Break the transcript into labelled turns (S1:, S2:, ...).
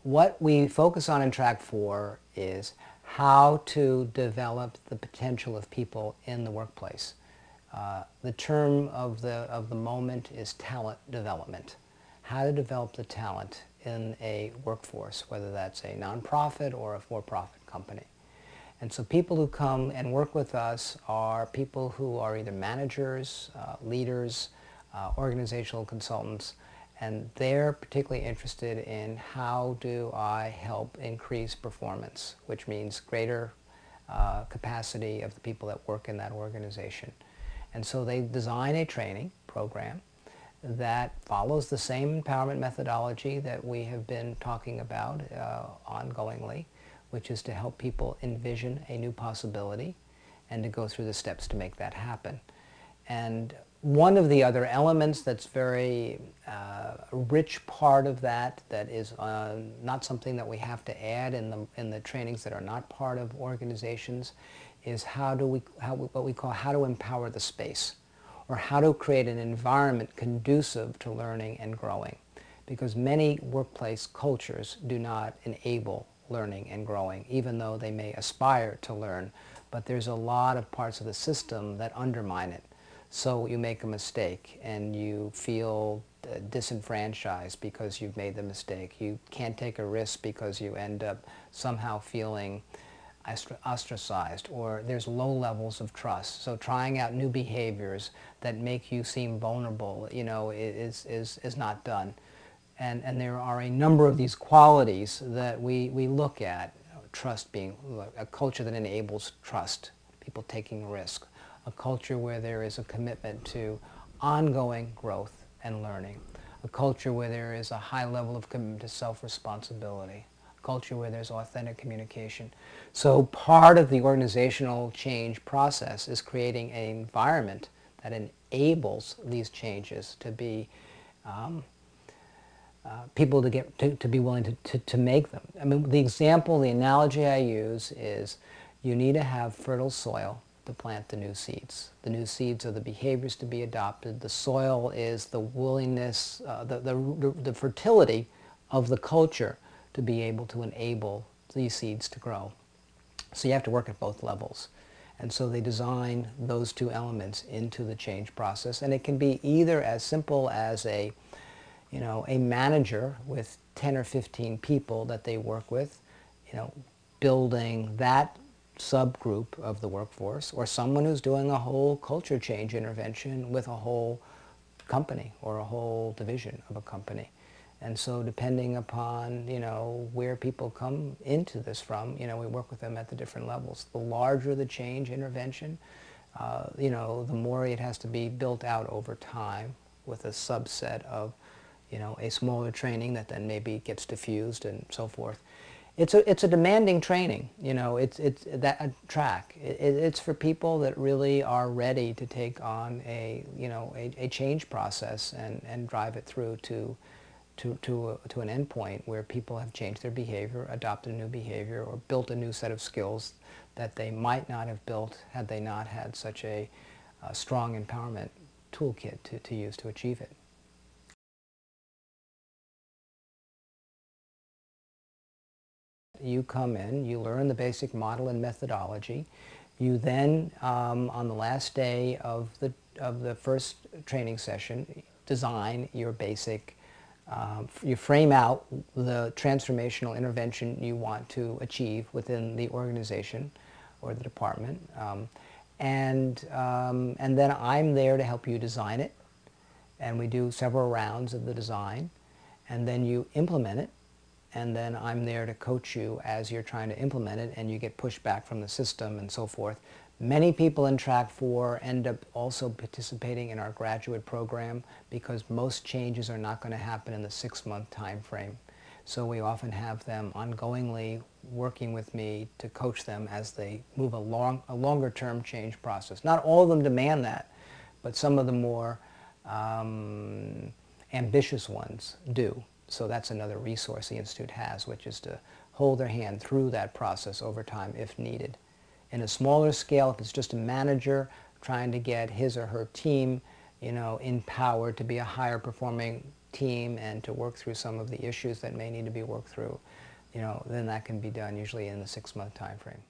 S1: what we focus on in Track 4 is how to develop the potential of people in the workplace. The term of the moment is talent development. How to develop the talent in a workforce, whether that's a nonprofit or a for-profit company. And so people who come and work with us are people who are either managers, leaders, organizational consultants, and they're particularly interested in how do I help increase performance, which means greater capacity of the people that work in that organization. And so they design a training program that follows the same empowerment methodology that we have been talking about ongoingly, which is to help people envision a new possibility and to go through the steps to make that happen. And one of the other elements that's very rich part of that is not something that we have to add in the trainings that are not part of organizations is what we call how to empower the space, or how to create an environment conducive to learning and growing. Because many workplace cultures do not enable learning and growing, even though they may aspire to learn, but there's a lot of parts of the system that undermine it. So you make a mistake and you feel disenfranchised because you've made the mistake. You can't take a risk because you end up somehow feeling ostracized, or there's low levels of trust. So trying out new behaviors that make you seem vulnerable, is not done. And there are a number of these qualities that we look at. Trust being a culture that enables trust, people taking risk, a culture where there is a commitment to ongoing growth and learning, a culture where there is a high level of commitment to self-responsibility, a culture where there's authentic communication. So part of the organizational change process is creating an environment that enables these changes to be people to be willing to make them. I mean, the example, the analogy I use is you need to have fertile soil to plant the new seeds. The new seeds are the behaviors to be adopted. The soil is the willingness, the fertility of the culture to be able to enable these seeds to grow. So you have to work at both levels. And so they design those two elements into the change process. And it can be either as simple as a manager with 10 or 15 people that they work with, building that subgroup of the workforce, or someone who's doing a whole culture change intervention with a whole company or a whole division of a company. And so depending upon, where people come into this from, we work with them at the different levels. The larger the change intervention, the more it has to be built out over time with a subset of, a smaller training that then maybe gets diffused and so forth. It's a demanding training, it's that track. It's for people that really are ready to take on a change process and drive it through to an end point where people have changed their behavior, adopted a new behavior, or built a new set of skills that they might not have built had they not had such a strong empowerment toolkit to use to achieve it. You come in, you learn the basic model and methodology. You then, on the last day of the first training session, design your basic, you frame out the transformational intervention you want to achieve within the organization or the department. And then I'm there to help you design it. And we do several rounds of the design. And then you implement it. And then I'm there to coach you as you're trying to implement it, and you get pushback from the system and so forth. Many people in Track 4 end up also participating in our graduate program because most changes are not going to happen in the 6-month time frame. So we often have them ongoingly working with me to coach them as they move a longer-term change process. Not all of them demand that, but some of the more ambitious ones do. So that's another resource the Institute has, which is to hold their hand through that process over time if needed. In a smaller scale, if it's just a manager trying to get his or her team, empowered to be a higher performing team and to work through some of the issues that may need to be worked through, then that can be done usually in the 6-month time frame.